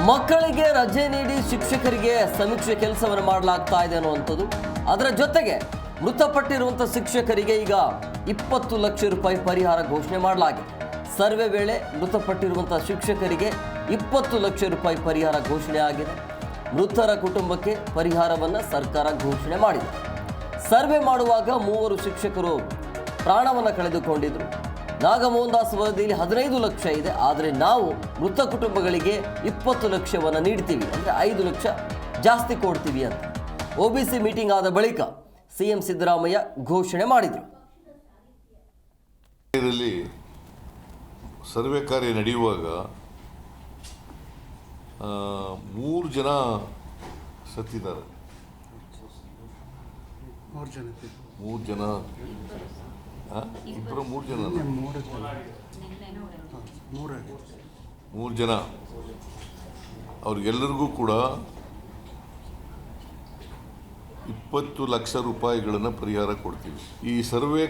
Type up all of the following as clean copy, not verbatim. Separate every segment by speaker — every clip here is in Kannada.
Speaker 1: ಮಕ್ಕಳಿಗೆ ರಜೆ ನೀಡಿ ಶಿಕ್ಷಕರಿಗೆ ಸಮೀಕ್ಷೆ ಕೆಲಸವನ್ನು ಮಾಡಲಾಗ್ತಾ ಇದೆ ಅನ್ನುವಂಥದ್ದು. ಅದರ ಜೊತೆಗೆ ಮೃತಪಟ್ಟಿರುವಂಥ ಶಿಕ್ಷಕರಿಗೆ ಈಗ 20 ಲಕ್ಷ ರೂಪಾಯಿ ಪರಿಹಾರ ಘೋಷಣೆ ಮಾಡಲಾಗಿದೆ. ಸರ್ವೆ ವೇಳೆ ಮೃತಪಟ್ಟಿರುವಂಥ ಶಿಕ್ಷಕರಿಗೆ 20 ಲಕ್ಷ ರೂಪಾಯಿ ಪರಿಹಾರ ಘೋಷಣೆ ಆಗಿದೆ. ಮೃತರ ಕುಟುಂಬಕ್ಕೆ ಪರಿಹಾರವನ್ನು ಸರ್ಕಾರ ಘೋಷಣೆ ಮಾಡಿದೆ. ಸರ್ವೆ ಮಾಡುವಾಗ 3 ಶಿಕ್ಷಕರು ಪ್ರಾಣವನ್ನು ಕಳೆದುಕೊಂಡಿದ್ರು. ನಾಗಮೋಹನ್ ದಾಸ್ ವರದಿಯಲ್ಲಿ 15 ಲಕ್ಷ ಇದೆ, ಆದರೆ ನಾವು ಮೃತ ಕುಟುಂಬಗಳಿಗೆ 20 ಲಕ್ಷವನ್ನು ನೀಡ್ತೀವಿ, ಅಂದರೆ 5 ಲಕ್ಷ ಜಾಸ್ತಿ ಕೊಡ್ತೀವಿ ಅಂತ OBC ಮೀಟಿಂಗ್ ಆದ ಬಳಿಕ CM ಸಿದ್ದರಾಮಯ್ಯ ಘೋಷಣೆ ಮಾಡಿದರು.
Speaker 2: ಸರ್ವೆ ಕಾರ್ಯ ನಡೆಯುವಾಗ 3 ಜನ ಸತ್ತಿದ್ದಾರೆ. 3 ಜನ ಇಬ್ಬರು 3 ಜನ 3 ಜನ ಅವ್ರಿಗೆಲ್ಲರಿಗೂ ಕೂಡ 20 ಲಕ್ಷ ರೂಪಾಯಿಗಳನ್ನು ಪರಿಹಾರ ಕೊಡ್ತೀವಿ. ಈ ಸರ್ವೆ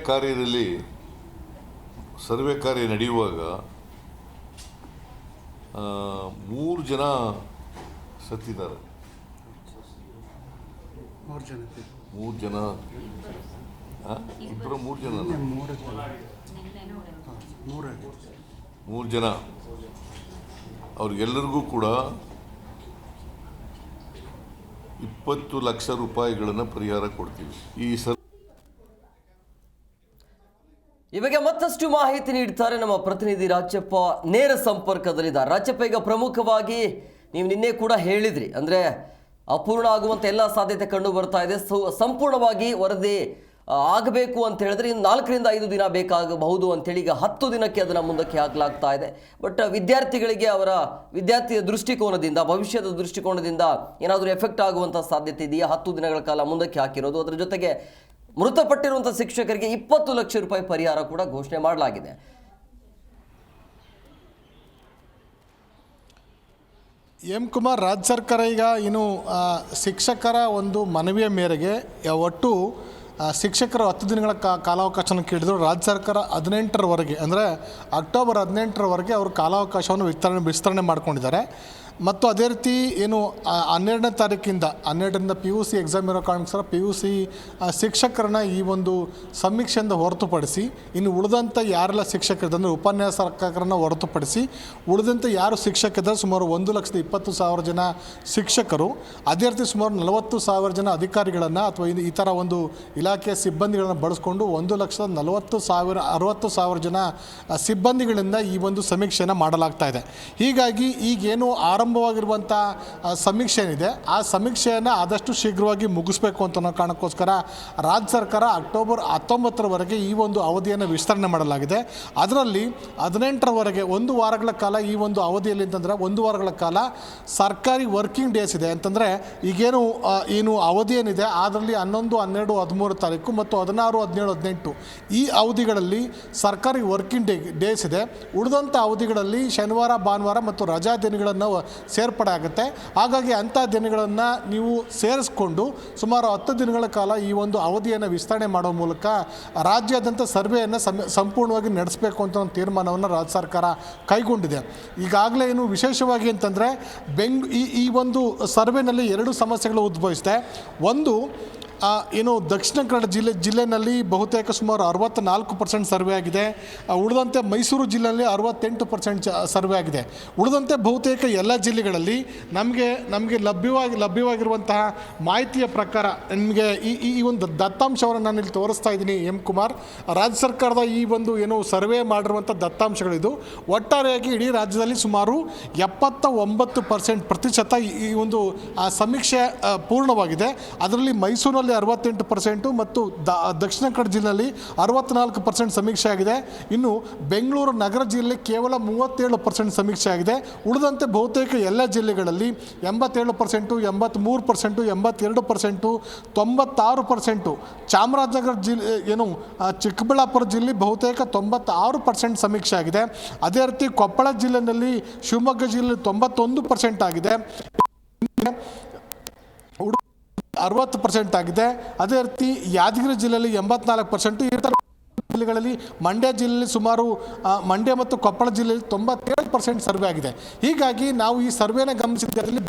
Speaker 2: ಕಾರ್ಯ ನಡೆಯುವಾಗ 3 ಜನ ಸತ್ತಿದ್ದಾರೆ. 3 ಜನ ಇಬ್ಬರು 3 ಜನ 3 ಜನ ಅವ್ರಿಗೆಲ್ಲರಿಗೂ ಕೂಡ 20 ಲಕ್ಷ ರೂಪಾಯಿಗಳನ್ನು ಪರಿಹಾರ ಕೊಡ್ತೀವಿ.
Speaker 1: ಈ ಬಗ್ಗೆ ಮತ್ತಷ್ಟು ಮಾಹಿತಿ ನೀಡ್ತಾರೆ ನಮ್ಮ ಪ್ರತಿನಿಧಿ ರಾಜಪ್ಪ, ನೇರ ಸಂಪರ್ಕದಲ್ಲಿದ್ದಾರೆ. ರಾಜಪ್ಪ, ಈಗ ಪ್ರಮುಖವಾಗಿ ನೀವು ನಿನ್ನೆ ಕೂಡ ಹೇಳಿದ್ರಿ, ಅಂದರೆ ಅಪೂರ್ಣ ಆಗುವಂಥ ಎಲ್ಲ ಸಾಧ್ಯತೆ ಕಂಡು ಬರ್ತಾ ಇದೆ. ಸಂಪೂರ್ಣವಾಗಿ ವರದಿ ಆಗಬೇಕು ಅಂತ ಹೇಳಿದ್ರೆ ಇನ್ನು 4 ರಿಂದ 5 ದಿನ ಬೇಕಾಗಬಹುದು ಅಂತೇಳಿ ಈಗ 10 ದಿನಕ್ಕೆ ಅದನ್ನು ಮುಂದಕ್ಕೆ ಹಾಕಲಾಗ್ತಾ ಇದೆ. ಬಟ್ ವಿದ್ಯಾರ್ಥಿಗಳಿಗೆ ಅವರ ವಿದ್ಯಾರ್ಥಿಯ ದೃಷ್ಟಿಕೋನದಿಂದ, ಭವಿಷ್ಯದ ದೃಷ್ಟಿಕೋನದಿಂದ ಏನಾದರೂ ಎಫೆಕ್ಟ್ ಆಗುವಂಥ ಸಾಧ್ಯತೆ ಇದೆಯಾ? 10 ದಿನಗಳ ಕಾಲ ಮುಂದಕ್ಕೆ ಹಾಕಿರೋದು. ಅದರ ಜೊತೆಗೆ ಮೃತಪಟ್ಟಿರುವಂಥ ಶಿಕ್ಷಕರಿಗೆ 20 ಲಕ್ಷ ರೂಪಾಯಿ ಪರಿಹಾರ ಕೂಡ ಘೋಷಣೆ ಮಾಡಲಾಗಿದೆ.
Speaker 3: ಕುಮಾರ್, ರಾಜ್ಯ ಸರ್ಕಾರ ಈಗ ಇನ್ನು ಶಿಕ್ಷಕರ ಒಂದು ಮನವಿಯ ಮೇರೆಗೆ ಒಟ್ಟು ಶಿಕ್ಷಕರ 10 ದಿನಗಳ ಕಾಲಾವಕಾಶವನ್ನು ಕೇಳಿದರು. ರಾಜ್ಯ ಸರ್ಕಾರ 18ರವರೆಗೆ, ಅಂದರೆ ಅಕ್ಟೋಬರ್ 18ರವರೆಗೆ ಅವರು ಕಾಲಾವಕಾಶವನ್ನು ವಿಸ್ತರಣೆ ಮಾಡ್ಕೊಂಡಿದ್ದಾರೆ. ಮತ್ತು ಅದೇ ರೀತಿ ಏನು 12ನೇ ತಾರೀಕಿಂದ 12ರಿಂದ PUC ಎಕ್ಸಾಮ್ ಇರೋ ಕಾರಣಕ್ಕೋಸ್ಕರ PUC ಶಿಕ್ಷಕರನ್ನ ಈ ಒಂದು ಸಮೀಕ್ಷೆಯಿಂದ ಹೊರತುಪಡಿಸಿ ಇನ್ನು ಉಳಿದಂಥ ಯಾರೆಲ್ಲ ಶಿಕ್ಷಕರಿದ್ದಾರೆ, ಅಂದರೆ ಉಪನ್ಯಾಸಕರನ್ನು ಹೊರತುಪಡಿಸಿ ಉಳಿದಂಥ ಯಾರು ಶಿಕ್ಷಕರಿದ್ದಾರೆ ಸುಮಾರು 1,20,000 ಜನ ಶಿಕ್ಷಕರು, ಅದೇ ರೀತಿ ಸುಮಾರು 40,000 ಜನ ಅಧಿಕಾರಿಗಳನ್ನು ಅಥವಾ ಈ ಥರ ಒಂದು ಇಲಾಖೆಯ ಸಿಬ್ಬಂದಿಗಳನ್ನು ಬಳಸ್ಕೊಂಡು 1,40,000 ಜನ ಸಿಬ್ಬಂದಿಗಳಿಂದ ಈ ಒಂದು ಸಮೀಕ್ಷೆಯನ್ನು ಮಾಡಲಾಗ್ತಾ ಇದೆ. ಹೀಗಾಗಿ ಈಗೇನು ಆರಂಭವಾಗಿರುವಂಥ ಸಮೀಕ್ಷೆ ಏನಿದೆ ಆ ಸಮೀಕ್ಷೆಯನ್ನು ಆದಷ್ಟು ಶೀಘ್ರವಾಗಿ ಮುಗಿಸ್ಬೇಕು ಅಂತ ಅನ್ನೋ ಕಾರಣಕ್ಕೋಸ್ಕರ ರಾಜ್ಯ ಸರ್ಕಾರ ಅಕ್ಟೋಬರ್ 19ರವರೆಗೆ ಈ ಒಂದು ಅವಧಿಯನ್ನು ವಿಸ್ತರಣೆ ಮಾಡಲಾಗಿದೆ. ಅದರಲ್ಲಿ 18ರವರೆಗೆ 1 ವಾರಗಳ ಕಾಲ ಈ ಒಂದು ಅವಧಿಯಲ್ಲಿ ಅಂತಂದರೆ 1 ವಾರಗಳ ಕಾಲ ಸರ್ಕಾರಿ ವರ್ಕಿಂಗ್ ಡೇಸ್ ಇದೆ. ಅಂತಂದರೆ ಈಗೇನು ಅವಧಿ ಏನಿದೆ ಅದರಲ್ಲಿ 11, 12, 13 ತಾರೀಕು ಮತ್ತು 16, 17, 18 ಈ ಅವಧಿಗಳಲ್ಲಿ ಸರ್ಕಾರಿ ವರ್ಕಿಂಗ್ ಡೇಸ್ ಇದೆ. ಉಳಿದಂಥ ಅವಧಿಗಳಲ್ಲಿ ಶನಿವಾರ, ಭಾನುವಾರ ಮತ್ತು ರಜಾ ದಿನಗಳನ್ನು ಸೇರ್ಪಡೆ ಆಗುತ್ತೆ. ಹಾಗಾಗಿ ಅಂಥ ದಿನಗಳನ್ನು ನೀವು ಸೇರಿಸ್ಕೊಂಡು ಸುಮಾರು 10 ದಿನಗಳ ಕಾಲ ಈ ಒಂದು ಅವಧಿಯನ್ನು ವಿಸ್ತರಣೆ ಮಾಡುವ ಮೂಲಕ ರಾಜ್ಯಾದ್ಯಂತ ಸರ್ವೆಯನ್ನು ಸಂಪೂರ್ಣವಾಗಿ ನಡೆಸಬೇಕು ಅಂತ ಒಂದು ತೀರ್ಮಾನವನ್ನು ರಾಜ್ಯ ಸರ್ಕಾರ ಕೈಗೊಂಡಿದೆ. ಈಗಾಗಲೇ ಏನು ವಿಶೇಷವಾಗಿ ಅಂತಂದರೆ ಈ ಒಂದು ಸರ್ವೆನಲ್ಲಿ 2 ಸಮಸ್ಯೆಗಳು ಉದ್ಭವಿಸಿದೆ. ಒಂದು ಏನು ದಕ್ಷಿಣ ಕನ್ನಡ ಜಿಲ್ಲೆಯಲ್ಲಿ ಬಹುತೇಕ ಸುಮಾರು 64% ಸರ್ವೆ ಆಗಿದೆ. ಉಳಿದಂತೆ ಮೈಸೂರು ಜಿಲ್ಲೆಯಲ್ಲಿ 68% ಸರ್ವೆ ಆಗಿದೆ. ಉಳಿದಂತೆ ಬಹುತೇಕ ಎಲ್ಲ ಜಿಲ್ಲೆಗಳಲ್ಲಿ ನಮಗೆ ಲಭ್ಯವಾಗಿರುವಂತಹ ಮಾಹಿತಿಯ ಪ್ರಕಾರ ನಿಮಗೆ ಈ ಒಂದು ದತ್ತಾಂಶವನ್ನು ನಾನು ಇಲ್ಲಿ ತೋರಿಸ್ತಾ ಇದ್ದೀನಿ. ಕುಮಾರ್, ರಾಜ್ಯ ಸರ್ಕಾರದ ಈ ಒಂದು ಏನು ಸರ್ವೆ ಮಾಡಿರುವಂಥ ದತ್ತಾಂಶಗಳಿದು. ಒಟ್ಟಾರೆಯಾಗಿ ಇಡೀ ರಾಜ್ಯದಲ್ಲಿ ಸುಮಾರು 79% ಈ ಒಂದು ಸಮೀಕ್ಷೆ ಪೂರ್ಣವಾಗಿದೆ. ಅದರಲ್ಲಿ ಮೈಸೂರಲ್ಲಿ 68% ಮತ್ತು ದಕ್ಷಿಣ ಕನ್ನಡ ಜಿಲ್ಲೆಯಲ್ಲಿ 64% ಸಮೀಕ್ಷೆ ಆಗಿದೆ. ಇನ್ನು ಬೆಂಗಳೂರು ನಗರ ಜಿಲ್ಲೆ ಕೇವಲ 37% ಸಮೀಕ್ಷೆ ಆಗಿದೆ. ಉಳಿದಂತೆ ಬಹುತೇಕ ಎಲ್ಲ ಜಿಲ್ಲೆಗಳಲ್ಲಿ 87%, 83%, 82%, 96%. ಚಾಮರಾಜನಗರ ಜಿಲ್ಲೆ ಚಿಕ್ಕಬಳ್ಳಾಪುರ ಜಿಲ್ಲೆ ಬಹುತೇಕ 96% ಸಮೀಕ್ಷೆ ಆಗಿದೆ. ಅದೇ ರೀತಿ ಕೊಪ್ಪಳ ಜಿಲ್ಲೆಯಲ್ಲಿ, ಶಿವಮೊಗ್ಗ ಜಿಲ್ಲೆ 91% ಆಗಿದೆ. 60% ಆಗಿದೆ. ಅದೇ ರೀತಿ ಯಾದಗಿರಿ ಜಿಲ್ಲೆಯಲ್ಲಿ 84%. ಈ ಥರ ಜಿಲ್ಲೆಗಳಲ್ಲಿ ಮಂಡ್ಯ ಜಿಲ್ಲೆಯಲ್ಲಿ ಸುಮಾರು ಮಂಡ್ಯ ಮತ್ತು ಕೊಪ್ಪಳ ಜಿಲ್ಲೆಯಲ್ಲಿ 97% ಸರ್ವೆ ಆಗಿದೆ. ಹೀಗಾಗಿ ನಾವು ಈ ಸರ್ವೆನ ಗಮನಿಸಿದಲ್ಲಿ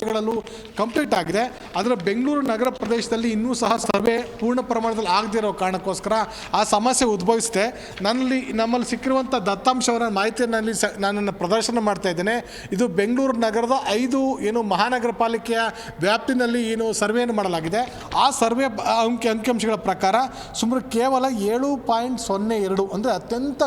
Speaker 3: ಗಳಲ್ಲೂ ಕಂಪ್ಲೀಟ್ ಆಗಿದೆ. ಆದರೆ ಬೆಂಗಳೂರು ನಗರ ಪ್ರದೇಶದಲ್ಲಿ ಇನ್ನೂ ಸಹ ಸರ್ವೆ ಪೂರ್ಣ ಪ್ರಮಾಣದಲ್ಲಿ ಆಗದೇ ಇರೋ ಕಾರಣಕ್ಕೋಸ್ಕರ ಆ ಸಮಸ್ಯೆ ಉದ್ಭವಿಸಿದೆ. ನಮ್ಮಲ್ಲಿ ಸಿಕ್ಕಿರುವಂಥ ದತ್ತಾಂಶವರ ಮಾಹಿತಿಯಲ್ಲಿ ನಾನು ಪ್ರದರ್ಶನ ಮಾಡ್ತಾ ಇದ್ದೇನೆ. ಇದು ಬೆಂಗಳೂರು ನಗರದ 5 ಮಹಾನಗರ ಪಾಲಿಕೆಯ ವ್ಯಾಪ್ತಿನಲ್ಲಿ ಸರ್ವೆಯನ್ನು ಮಾಡಲಾಗಿದೆ. ಆ ಸರ್ವೆ ಅಂಕಿಅಂಶಗಳ ಪ್ರಕಾರ ಸುಮಾರು ಕೇವಲ 7.02 ಅಂದರೆ ಅತ್ಯಂತ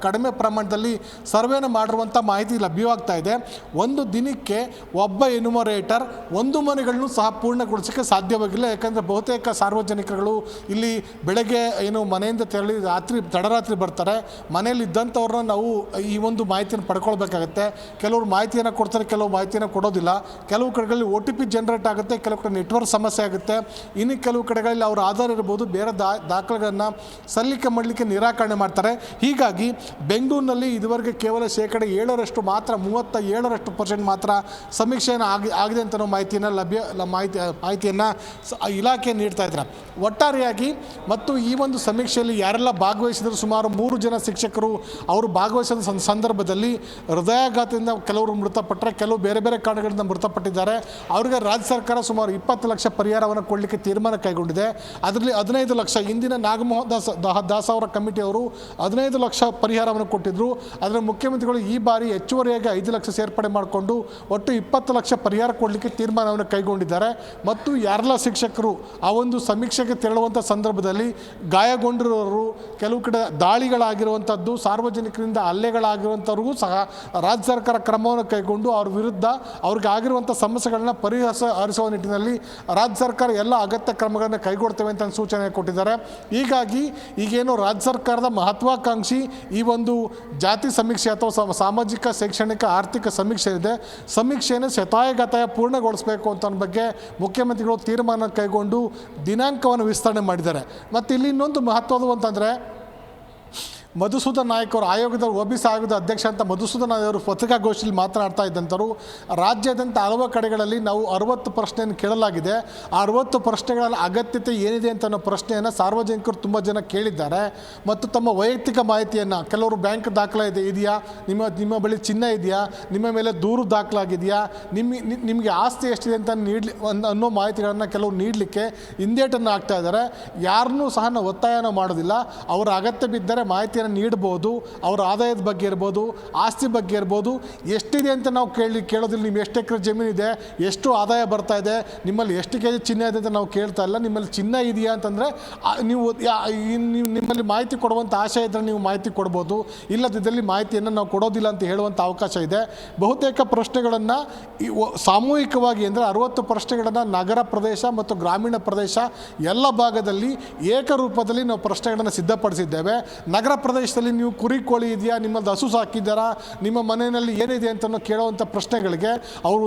Speaker 3: ಕಡಿಮೆ ಪ್ರಮಾಣದಲ್ಲಿ ಸರ್ವೆಯನ್ನು ಮಾಡಿರುವಂಥ ಮಾಹಿತಿ ಲಭ್ಯವಾಗ್ತಾ ಇದೆ. ಒಂದು ದಿನಕ್ಕೆ ಒಬ್ಬ ಎನ್ಯುಮರೇಟರ್ ಒಂದು ಮನೆಗಳನ್ನು ಸಹ ಪೂರ್ಣಗೊಳಿಸೋಕ್ಕೆ ಸಾಧ್ಯವಾಗಿಲ್ಲ. ಯಾಕಂದರೆ ಬಹುತೇಕ ಸಾರ್ವಜನಿಕರುಗಳು ಇಲ್ಲಿ ಬೆಳಗ್ಗೆ ಮನೆಯಿಂದ ತೆರಳಿ ತಡರಾತ್ರಿ ಬರ್ತಾರೆ. ಮನೆಯಲ್ಲಿ ಇದ್ದಂಥವ್ರನ್ನ ನಾವು ಈ ಒಂದು ಮಾಹಿತಿಯನ್ನು ಪಡ್ಕೊಳ್ಬೇಕಾಗತ್ತೆ. ಕೆಲವರು ಮಾಹಿತಿಯನ್ನು ಕೊಡ್ತಾರೆ, ಕೆಲವು ಮಾಹಿತಿಯನ್ನು ಕೊಡೋದಿಲ್ಲ. ಕೆಲವು ಕಡೆಗಳಲ್ಲಿ OTP ಜನರೇಟ್ ಆಗುತ್ತೆ, ಕೆಲವು ಕಡೆ ನೆಟ್ವರ್ಕ್ ಸಮಸ್ಯೆ ಆಗುತ್ತೆ. ಇನ್ನು ಕೆಲವು ಕಡೆಗಳಲ್ಲಿ ಅವ್ರ ಆಧಾರ್ ಇರ್ಬೋದು, ಬೇರೆ ದಾಖಲೆಗಳನ್ನು ಸಲ್ಲಿಕೆ ಮಾಡಲಿಕ್ಕೆ ನಿರಾಕರಣೆ ಮಾಡ್ತಾರೆ. ಹೀಗಾಗಿ ಬೆಂಗಳೂರಿನಲ್ಲಿ ಇದುವರೆಗೆ ಕೇವಲ 7% ಮಾತ್ರ 37% ಮಾತ್ರ ಸಮೀಕ್ಷೆಯನ್ನು ಆಗಿದೆ ಅಂತ ಮಾಹಿತಿಯನ್ನು ಮಾಹಿತಿಯನ್ನು ಇಲಾಖೆ ನೀಡ್ತಾ ಇದ್ದಾರೆ. ಒಟ್ಟಾರೆಯಾಗಿ ಮತ್ತು ಈ ಒಂದು ಸಮೀಕ್ಷೆಯಲ್ಲಿ ಯಾರೆಲ್ಲ ಭಾಗವಹಿಸಿದ್ರು ಸುಮಾರು 3 ಜನ ಶಿಕ್ಷಕರು ಅವರು ಭಾಗವಹಿಸಿದ ಸಂದರ್ಭದಲ್ಲಿ ಹೃದಯಾಘಾತದಿಂದ ಕೆಲವರು ಮೃತಪಟ್ಟರೆ, ಕೆಲವು ಬೇರೆ ಬೇರೆ ಕಾರಣಗಳಿಂದ ಮೃತಪಟ್ಟಿದ್ದಾರೆ. ಅವರಿಗೆ ರಾಜ್ಯ ಸರ್ಕಾರ ಸುಮಾರು 20 ಲಕ್ಷ ಪರಿಹಾರವನ್ನು ಕೊಡಲಿಕ್ಕೆ ತೀರ್ಮಾನ ಕೈಗೊಂಡಿದೆ. ಅದರಲ್ಲಿ 15 ಲಕ್ಷ ಹಿಂದಿನ ನಾಗಮೋಹನ್ ದಾಸ್ ಅವರ ಕಮಿಟಿಯವರು 15 ಲಕ್ಷ ಪರಿಹಾರವನ್ನು ಕೊಟ್ಟಿದ್ದರು. ಆದರೆ ಮುಖ್ಯಮಂತ್ರಿಗಳು ಈ ಬಾರಿ ಹೆಚ್ಚುವರಿಯಾಗಿ 5 ಲಕ್ಷ ಸೇರ್ಪಡೆ ಮಾಡಿಕೊಂಡು ಒಟ್ಟು 20 ಲಕ್ಷ ಪರಿಹಾರ ಕೊಡಲಿಕ್ಕೆ ತೀರ್ಮಾನವನ್ನು ಕೈಗೊಂಡಿದ್ದಾರೆ. ಮತ್ತು ಯಾರೆಲ್ಲ ಶಿಕ್ಷಕರು ಆ ಒಂದು ಸಮೀಕ್ಷೆಗೆ ತೆರಳುವಂಥ ಸಂದರ್ಭದಲ್ಲಿ ಗಾಯಗೊಂಡಿರೋರು, ಕೆಲವು ಕಡೆ ದಾಳಿಗಳಾಗಿರುವಂಥದ್ದು, ಸಾರ್ವಜನಿಕರಿಂದ ಹಲ್ಲೆಗಳಾಗಿರುವಂಥವ್ರಿಗೂ ಸಹ ರಾಜ್ಯ ಸರ್ಕಾರ ಕ್ರಮವನ್ನು ಕೈಗೊಂಡು ಅವ್ರ ವಿರುದ್ಧ ಅವ್ರಿಗೆ ಆಗಿರುವಂಥ ಸಮಸ್ಯೆಗಳನ್ನ ಪರಿಹರಿಸುವ ನಿಟ್ಟಿನಲ್ಲಿ ರಾಜ್ಯ ಸರ್ಕಾರ ಎಲ್ಲ ಅಗತ್ಯ ಕ್ರಮಗಳನ್ನು ಕೈಗೊಳ್ತೇವೆ ಅಂತ ಸೂಚನೆ ಕೊಟ್ಟಿದ್ದಾರೆ. ಹೀಗಾಗಿ ಈಗೇನು ರಾಜ್ಯ ಸರ್ಕಾರದ ಮಹತ್ವಾಕಾಂಕ್ಷಿ ಈ ಒಂದು ಜಾತಿ ಸಮೀಕ್ಷೆ ಅಥವಾ ಸಾಮಾಜಿಕ ಶೈಕ್ಷಣಿಕ ಆರ್ಥಿಕ ಸಮೀಕ್ಷೆ ಇದೆ, ಸಮೀಕ್ಷೆಯನ್ನು ಶತಾಯಗತಾಯ ಪೂರ್ಣಗೊಳಿಸಬೇಕು ಅಂತ ಬಗ್ಗೆ ಮುಖ್ಯಮಂತ್ರಿಗಳು ತೀರ್ಮಾನ ಕೈಗೊಂಡು ದಿನಾಂಕವನ್ನು ವಿಸ್ತರಣೆ ಮಾಡಿದ್ದಾರೆ. ಮತ್ತು ಇಲ್ಲಿ ಇನ್ನೊಂದು ಮಹತ್ವದ ಅಂತಂದರೆ ಮಧುಸೂದನ್ ನಾಯಕ್ ಅವರು ಆಯೋಗದ OBC ಆಯೋಗದ ಅಧ್ಯಕ್ಷ ಅಂತ ಮಧುಸೂದನ್ ನಾಯಕ್ ಅವರು ಪತ್ರಿಕಾಗೋಷ್ಠಿಯಲ್ಲಿ ಮಾತನಾಡ್ತಾ ಇದ್ದಂಥರು ರಾಜ್ಯಾದ್ಯಂತ ಹಲವು ಕಡೆಗಳಲ್ಲಿ ನಾವು 60 ಪ್ರಶ್ನೆಯನ್ನು ಕೇಳಲಾಗಿದೆ. ಆ 60 ಪ್ರಶ್ನೆಗಳ ಅಗತ್ಯತೆ ಏನಿದೆ ಅಂತ ಅನ್ನೋ ಪ್ರಶ್ನೆಯನ್ನು ಸಾರ್ವಜನಿಕರು ತುಂಬ ಜನ ಕೇಳಿದ್ದಾರೆ. ಮತ್ತು ತಮ್ಮ ವೈಯಕ್ತಿಕ ಮಾಹಿತಿಯನ್ನು ಕೆಲವರು ಬ್ಯಾಂಕ್ ದಾಖಲೆ ಇದೆಯಾ, ನಿಮ್ಮ ಬಳಿ ಚಿನ್ನ ಇದೆಯಾ, ನಿಮ್ಮ ಮೇಲೆ ದೂರು ದಾಖಲಾಗಿದೆಯಾ, ನಿಮಗೆ ಆಸ್ತಿ ಎಷ್ಟಿದೆ ಅಂತ ಅನ್ನೋ ಮಾಹಿತಿಗಳನ್ನು ಕೆಲವರು ನೀಡಲಿಕ್ಕೆ ಹಿಂದೇಟನ್ನು ಹಾಕ್ತಾ ಇದ್ದಾರೆ. ಯಾರನ್ನೂ ಸಹ ನಾವು ಒತ್ತಾಯನ ಮಾಡೋದಿಲ್ಲ. ಅವರ ಅಗತ್ಯ ಬಿದ್ದರೆ ಮಾಹಿತಿಯನ್ನು ನೀಡಬಹುದು. ಅವರ ಆದಾಯದ ಬಗ್ಗೆ ಇರ್ಬೋದು, ಆಸ್ತಿ ಬಗ್ಗೆ ಇರ್ಬೋದು, ಎಷ್ಟಿದೆ ಅಂತ ನಾವು ಕೇಳೋದಿಲ್ಲ. ನೀವು ಎಷ್ಟು ಎಕರೆ ಜಮೀನಿದೆ, ಎಷ್ಟು ಆದಾಯ ಬರ್ತಾ ಇದೆ, ನಿಮ್ಮಲ್ಲಿ ಎಷ್ಟು kg ಚಿನ್ನ ಇದೆ ಅಂತ ನಾವು ಕೇಳ್ತಾ ಇಲ್ಲ. ನಿಮ್ಮಲ್ಲಿ ಚಿನ್ನ ಇದೆಯಾ ಅಂತಂದರೆ ನಿಮ್ಮಲ್ಲಿ ಮಾಹಿತಿ ಕೊಡುವಂಥ ಆಶಯ ಇದ್ದರೆ ನೀವು ಮಾಹಿತಿ ಕೊಡ್ಬೋದು, ಇಲ್ಲದಿದ್ದಲ್ಲಿ ಮಾಹಿತಿಯನ್ನು ನಾವು ಕೊಡೋದಿಲ್ಲ ಅಂತ ಹೇಳುವಂಥ ಅವಕಾಶ ಇದೆ. ಬಹುತೇಕ ಪ್ರಶ್ನೆಗಳನ್ನು ಸಾಮೂಹಿಕವಾಗಿ ಅಂದರೆ 60 ಪ್ರಶ್ನೆಗಳನ್ನು ನಗರ ಪ್ರದೇಶ ಮತ್ತು ಗ್ರಾಮೀಣ ಪ್ರದೇಶ ಎಲ್ಲ ಭಾಗದಲ್ಲಿ ಏಕರೂಪದಲ್ಲಿ ನಾವು ಪ್ರಶ್ನೆಗಳನ್ನು ಸಿದ್ಧಪಡಿಸಿದ್ದೇವೆ. ನಗರ ಪ್ರದೇಶದಲ್ಲಿ ನೀವು ಕುರಿ ಕೋಳಿ ಇದೆಯಾ, ನಿಮ್ಮದು ಹಸು ಸಾಕಿದ್ದಾರಾ, ನಿಮ್ಮ ಮನೆಯಲ್ಲಿ ಏನಿದೆ ಅಂತ ಕೇಳುವಂಥ ಪ್ರಶ್ನೆಗಳಿಗೆ ಅವರು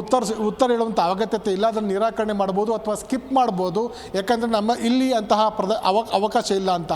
Speaker 3: ಉತ್ತರ ಹೇಳುವಂಥ ಅಗತ್ಯತೆ ಇಲ್ಲ. ಅದನ್ನು ನಿರಾಕರಣೆ ಮಾಡ್ಬೋದು ಅಥವಾ ಸ್ಕಿಪ್ ಮಾಡ್ಬೋದು. ಯಾಕಂದರೆ ನಮ್ಮ ಇಲ್ಲಿ ಅಂತಹ ಅವಕಾಶ ಇಲ್ಲ ಅಂತ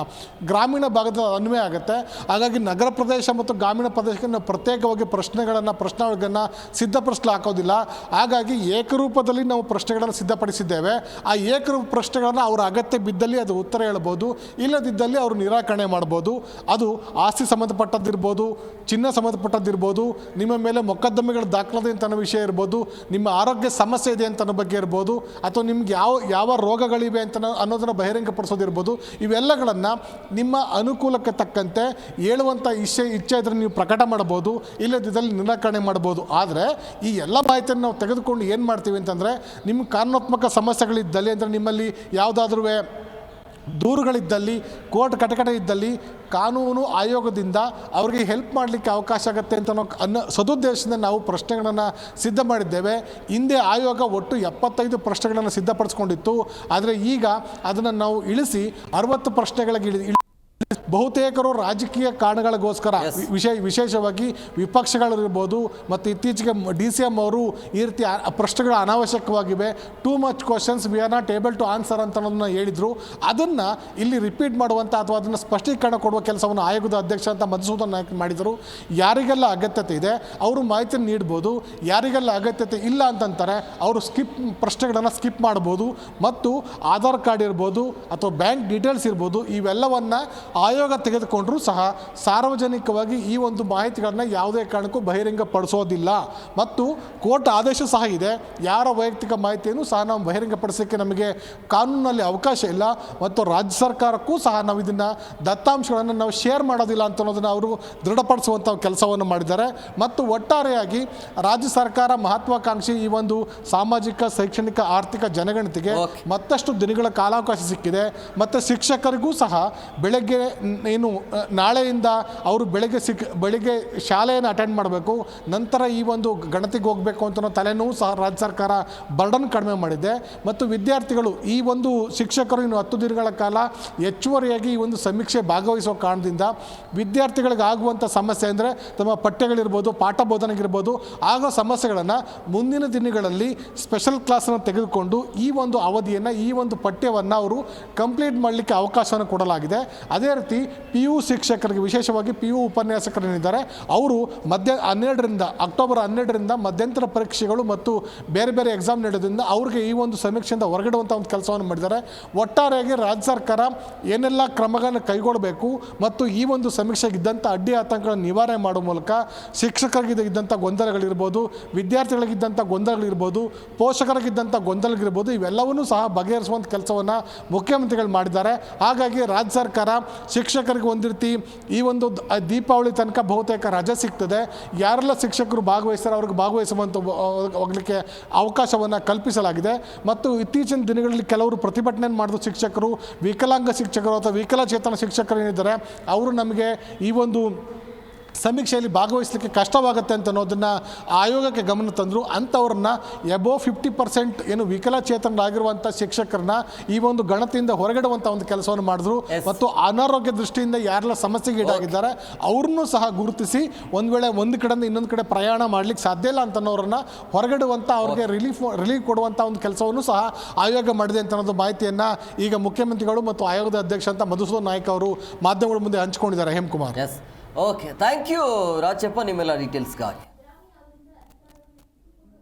Speaker 3: ಗ್ರಾಮೀಣ ಭಾಗದಲ್ಲಿ ಅನ್ವಯ ಆಗುತ್ತೆ. ಹಾಗಾಗಿ ನಗರ ಪ್ರದೇಶ ಮತ್ತು ಗ್ರಾಮೀಣ ಪ್ರದೇಶಕ್ಕೆ ನಾವು ಪ್ರತ್ಯೇಕವಾಗಿ ಪ್ರಶ್ನೆಗಳನ್ನು ಸಿದ್ಧಪಡಿಸಲು ಹಾಕೋದಿಲ್ಲ. ಹಾಗಾಗಿ ಏಕರೂಪದಲ್ಲಿ ನಾವು ಪ್ರಶ್ನೆಗಳನ್ನು ಸಿದ್ಧಪಡಿಸಿದ್ದೇವೆ. ಆ ಏಕರೂಪ ಪ್ರಶ್ನೆಗಳನ್ನು ಅವರ ಅಗತ್ಯ ಬಿದ್ದಲ್ಲಿ ಅದು ಉತ್ತರ ಹೇಳ್ಬೋದು, ಇಲ್ಲದಿದ್ದಲ್ಲಿ ಅವರು ನಿರಾಕರಣೆ ಮಾಡ್ಬೋದು. ಅದು ಆಸ್ತಿ ಸಂಬಂಧಪಟ್ಟದ್ದಿರ್ಬೋದು, ಚಿನ್ನ ಸಂಬಂಧಪಟ್ಟದ್ದಿರ್ಬೋದು, ನಿಮ್ಮ ಮೇಲೆ ಮೊಕದ್ದಮೆಗಳು ದಾಖಲಾದ ಅಂತ ಅನ್ನೋ ವಿಷಯ ಇರ್ಬೋದು, ನಿಮ್ಮ ಆರೋಗ್ಯ ಸಮಸ್ಯೆ ಇದೆ ಅಂತ ಅನ್ನೋ ಬಗ್ಗೆ ಇರ್ಬೋದು, ಅಥವಾ ನಿಮ್ಗೆ ಯಾವ ರೋಗಗಳಿವೆ ಅಂತ ಅನ್ನೋದನ್ನು ಬಹಿರಂಗಪಡಿಸೋದಿರ್ಬೋದು. ಇವೆಲ್ಲಗಳನ್ನು ನಿಮ್ಮ ಅನುಕೂಲಕ್ಕೆ ತಕ್ಕಂತೆ ಹೇಳುವಂಥ ಇಚ್ಛೆ ಇದ್ದರೆ ನೀವು ಪ್ರಕಟ ಮಾಡ್ಬೋದು, ಇಲ್ಲದಿದ್ದಲ್ಲಿ ನಿರಾಕರಣೆ ಮಾಡ್ಬೋದು. ಆದರೆ ಈ ಎಲ್ಲ ಮಾಹಿತಿಯನ್ನು ನಾವು ತೆಗೆದುಕೊಂಡು ಏನು ಮಾಡ್ತೀವಿ ಅಂತಂದರೆ, ನಿಮ್ಮ ಕಾನೂನಾತ್ಮಕ ಸಮಸ್ಯೆಗಳಿದ್ದಲ್ಲಿ ಅಂದರೆ ನಿಮ್ಮಲ್ಲಿ ಯಾವುದಾದ್ರೂ ದೂರುಗಳಿದ್ದಲ್ಲಿ, ಕೋರ್ಟ್ ಕಟಕಟ ಇದ್ದಲ್ಲಿ ಕಾನೂನು ಆಯೋಗದಿಂದ ಅವರಿಗೆ ಹೆಲ್ಪ್ ಮಾಡಲಿಕ್ಕೆ ಅವಕಾಶ ಆಗುತ್ತೆ ಅಂತ ಅನ್ನೋ ಸದುದ್ದೇಶದಿಂದ ನಾವು ಪ್ರಶ್ನೆಗಳನ್ನು ಸಿದ್ಧ ಮಾಡಿದ್ದೇವೆ. ಹಿಂದೆ ಆಯೋಗ ಒಟ್ಟು 75 ಪ್ರಶ್ನೆಗಳನ್ನು ಸಿದ್ಧಪಡಿಸ್ಕೊಂಡಿತ್ತು. ಆದರೆ ಈಗ ಅದನ್ನು ನಾವು ಇಳಿಸಿ 60 ಪ್ರಶ್ನೆಗಳಿಗೆ ಬಹುತೇಕರು ರಾಜಕೀಯ ಕಾರಣಗಳಿಗೋಸ್ಕರ ವಿಶೇಷವಾಗಿ ವಿಪಕ್ಷಗಳಿರ್ಬೋದು ಮತ್ತು ಇತ್ತೀಚೆಗೆ DCM ಅವರು ಈ ರೀತಿ ಪ್ರಶ್ನೆಗಳು ಅನಾವಶ್ಯಕವಾಗಿವೆ, too much questions we are not able to answer ಅಂತ ಹೇಳಿದರು. ಅದನ್ನು ಇಲ್ಲಿ ರಿಪೀಟ್ ಮಾಡುವಂಥ ಅಥವಾ ಅದನ್ನು ಸ್ಪಷ್ಟೀಕರಣ ಕೊಡುವ ಕೆಲಸವನ್ನು ಆಯೋಗದ ಅಧ್ಯಕ್ಷ ಅಂತ ಮಧುಸೂದನ್ ನಾಯಕ್ ಮಾಡಿದರು. ಯಾರಿಗೆಲ್ಲ ಅಗತ್ಯತೆ ಇದೆ ಅವರು ಮಾಹಿತಿಯನ್ನು ನೀಡ್ಬೋದು, ಯಾರಿಗೆಲ್ಲ ಅಗತ್ಯತೆ ಇಲ್ಲ ಅಂತಂತಾರೆ ಅವರು ಪ್ರಶ್ನೆಗಳನ್ನು ಸ್ಕಿಪ್ ಮಾಡ್ಬೋದು. ಮತ್ತು ಆಧಾರ್ ಕಾರ್ಡ್ ಇರ್ಬೋದು ಅಥವಾ ಬ್ಯಾಂಕ್ ಡೀಟೇಲ್ಸ್ ಇರ್ಬೋದು, ಇವೆಲ್ಲವನ್ನು ಆಯೋಗ ತೆಗೆದುಕೊಂಡರೂ ಸಹ ಸಾರ್ವಜನಿಕವಾಗಿ ಈ ಒಂದು ಮಾಹಿತಿಗಳನ್ನು ಯಾವುದೇ ಕಾರಣಕ್ಕೂ ಬಹಿರಂಗಪಡಿಸೋದಿಲ್ಲ. ಮತ್ತು ಕೋರ್ಟ್ ಆದೇಶ ಸಹ ಇದೆ, ಯಾರ ವೈಯಕ್ತಿಕ ಮಾಹಿತಿಯನ್ನು ಸಹ ನಾವು ಬಹಿರಂಗಪಡಿಸೋಕ್ಕೆ ನಮಗೆ ಕಾನೂನಲ್ಲಿ ಅವಕಾಶ ಇಲ್ಲ. ಮತ್ತು ರಾಜ್ಯ ಸರ್ಕಾರಕ್ಕೂ ಸಹ ನಾವು ಇದನ್ನು ದತ್ತಾಂಶಗಳನ್ನು ನಾವು ಶೇರ್ ಮಾಡೋದಿಲ್ಲ ಅಂತ ಅನ್ನೋದನ್ನು ಅವರು ದೃಢಪಡಿಸುವಂಥ ಕೆಲಸವನ್ನು ಮಾಡಿದ್ದಾರೆ. ಮತ್ತು ಒಟ್ಟಾರೆಯಾಗಿ ರಾಜ್ಯ ಸರ್ಕಾರ ಮಹತ್ವಾಕಾಂಕ್ಷಿ ಈ ಒಂದು ಸಾಮಾಜಿಕ, ಶೈಕ್ಷಣಿಕ, ಆರ್ಥಿಕ ಜನಗಣತಿಗೆ ಮತ್ತಷ್ಟು ದಿನಗಳ ಕಾಲಾವಕಾಶ ಸಿಕ್ಕಿದೆ. ಮತ್ತು ಶಿಕ್ಷಕರಿಗೂ ಸಹ ಬೆಳಗ್ಗೆ ಏನು ನಾಳೆಯಿಂದ ಅವರು ಬೆಳಗ್ಗೆ ಶಾಲೆಯನ್ನು ಅಟೆಂಡ್ ಮಾಡಬೇಕು, ನಂತರ ಈ ಒಂದು ಗಣತಿಗೆ ಹೋಗಬೇಕು ಅಂತ ತಲೆನೋವು ಸಹ ರಾಜ್ಯ ಸರ್ಕಾರ ಬರ್ಡನ್ ಕಡಿಮೆ ಮಾಡಿದೆ. ಮತ್ತು ವಿದ್ಯಾರ್ಥಿಗಳು ಈ ಒಂದು ಶಿಕ್ಷಕರು ಇನ್ನು 10 ದಿನಗಳ ಕಾಲ ಹೆಚ್ಚುವರಿಯಾಗಿ ಈ ಒಂದು ಸಮೀಕ್ಷೆ ಭಾಗವಹಿಸುವ ಕಾರಣದಿಂದ ವಿದ್ಯಾರ್ಥಿಗಳಿಗೆ ಆಗುವಂಥ ಸಮಸ್ಯೆ ಅಂದರೆ ತಮ್ಮ ಪಠ್ಯಗಳಿರ್ಬೋದು, ಪಾಠ ಬೋಧನೆಗಿರ್ಬೋದು ಆಗೋ ಸಮಸ್ಯೆಗಳನ್ನು ಮುಂದಿನ ದಿನಗಳಲ್ಲಿ ಸ್ಪೆಷಲ್ ಕ್ಲಾಸನ್ನು ತೆಗೆದುಕೊಂಡು ಈ ಒಂದು ಅವಧಿಯನ್ನು, ಈ ಒಂದು ಪಠ್ಯವನ್ನು ಅವರು ಕಂಪ್ಲೀಟ್ ಮಾಡಲಿಕ್ಕೆ ಅವಕಾಶವನ್ನು ಕೊಡಲಾಗಿದೆ. ಅದೇ ರೀತಿ PU ಶಿಕ್ಷಕರಿಗೆ, ವಿಶೇಷವಾಗಿ PU ಉಪನ್ಯಾಸಕರೇನಿದ್ದಾರೆ ಅವರು ಅಕ್ಟೋಬರ್ 12ರಿಂದ ಮಧ್ಯಂತರ ಪರೀಕ್ಷೆಗಳು ಮತ್ತು ಬೇರೆ ಬೇರೆ ಎಕ್ಸಾಮ್ ನಡೆಯೋದ್ರಿಂದ ಅವ್ರಿಗೆ ಈ ಒಂದು ಸಮೀಕ್ಷೆಯಿಂದ ಹೊರಗಿಡುವಂಥ ಒಂದು ಕೆಲಸವನ್ನು ಮಾಡಿದ್ದಾರೆ. ಒಟ್ಟಾರೆಯಾಗಿ ರಾಜ್ಯ ಸರ್ಕಾರ ಏನೆಲ್ಲ ಕ್ರಮಗಳನ್ನು ಕೈಗೊಳ್ಳಬೇಕು ಮತ್ತು ಈ ಒಂದು ಸಮೀಕ್ಷೆಗೆ ಇದ್ದಂಥ ಅಡ್ಡಿ ಆತಂಕಗಳನ್ನು ನಿವಾರಣೆ ಮಾಡುವ ಮೂಲಕ ಶಿಕ್ಷಕರಿಗೆ ಇದ್ದಂಥ ಗೊಂದಲಗಳಿರ್ಬೋದು, ವಿದ್ಯಾರ್ಥಿಗಳಿಗಿದ್ದಂಥ ಗೊಂದಲಗಳಿರ್ಬೋದು, ಪೋಷಕರಿಗಿದ್ದಂಥ ಗೊಂದಲಗಳಿರ್ಬೋದು, ಇವೆಲ್ಲವನ್ನೂ ಸಹ ಬಗೆಹರಿಸುವಂಥ ಕೆಲಸವನ್ನು ಮುಖ್ಯಮಂತ್ರಿಗಳು ಮಾಡಿದ್ದಾರೆ. ಹಾಗಾಗಿ ರಾಜ್ಯ ಸರ್ಕಾರ ಶಿಕ್ಷಕರಿಗೆ ಒಂದು ರೀತಿ ಈ ಒಂದು ದೀಪಾವಳಿ ತನಕ ಬಹುತೇಕ ರಜೆ ಸಿಗ್ತದೆ. ಯಾರೆಲ್ಲ ಶಿಕ್ಷಕರು ಭಾಗವಹಿಸ್ತಾರೆ ಅವ್ರಿಗೆ ಭಾಗವಹಿಸುವಂಥ ಹೋಗಲಿಕ್ಕೆ ಅವಕಾಶವನ್ನು ಕಲ್ಪಿಸಲಾಗಿದೆ. ಮತ್ತು ಇತ್ತೀಚಿನ ದಿನಗಳಲ್ಲಿ ಕೆಲವರು ಪ್ರತಿಭಟನೆ ಮಾಡಿದ ಶಿಕ್ಷಕರು, ವಿಕಲಾಂಗ ಶಿಕ್ಷಕರು ಅಥವಾ ವಿಕಲಚೇತನ ಶಿಕ್ಷಕರು ಏನಿದ್ದಾರೆ ಅವರು ನಮಗೆ ಈ ಒಂದು ಸಮೀಕ್ಷೆಯಲ್ಲಿ ಭಾಗವಹಿಸಲಿಕ್ಕೆ ಕಷ್ಟವಾಗುತ್ತೆ ಅಂತ ಅನ್ನೋದನ್ನು ಆಯೋಗಕ್ಕೆ ಗಮನ ತಂದರು. ಅಂಥವ್ರನ್ನ ಎಬೋವ್ 50% ಏನು ವಿಕಲಚೇತನರಾಗಿರುವಂಥ ಶಿಕ್ಷಕರನ್ನ ಈ ಒಂದು ಗಣತಿಯಿಂದ ಹೊರಗಿಡುವಂಥ ಒಂದು ಕೆಲಸವನ್ನು ಮಾಡಿದ್ರು. ಮತ್ತು ಅನಾರೋಗ್ಯ ದೃಷ್ಟಿಯಿಂದ ಯಾರೆಲ್ಲ ಸಮಸ್ಯೆಗೆ ಈಡಾಗಿದ್ದಾರೆ ಅವ್ರನ್ನೂ ಸಹ ಗುರುತಿಸಿ ಒಂದು ವೇಳೆ ಒಂದು ಕಡೆಯಿಂದ ಇನ್ನೊಂದು ಕಡೆ ಪ್ರಯಾಣ ಮಾಡಲಿಕ್ಕೆ ಸಾಧ್ಯ ಇಲ್ಲ ಅಂತನೋರನ್ನ ಹೊರಗಿಡುವಂಥ ಅವ್ರಿಗೆ ರಿಲೀಫ್ ಕೊಡುವಂಥ ಒಂದು ಕೆಲಸವನ್ನು ಸಹ ಆಯೋಗ ಮಾಡಿದೆ ಅಂತ ಅನ್ನೋದು ಮಾಹಿತಿಯನ್ನು ಈಗ ಮುಖ್ಯಮಂತ್ರಿಗಳು ಮತ್ತು ಆಯೋಗದ ಅಧ್ಯಕ್ಷ ಅಂತ ಮಧುಸೂದನ್ ನಾಯ್ಕ ಅವರು ಮಾಧ್ಯಮಗಳ ಮುಂದೆ ಹಂಚಿಕೊಂಡಿದ್ದಾರೆ. Hemakumar.
Speaker 1: Okay, thank you Rajappa ನಿಮ್ಮೆಲ್ಲ ಡೀಟೇಲ್ಸ್ಗಾಗಿ.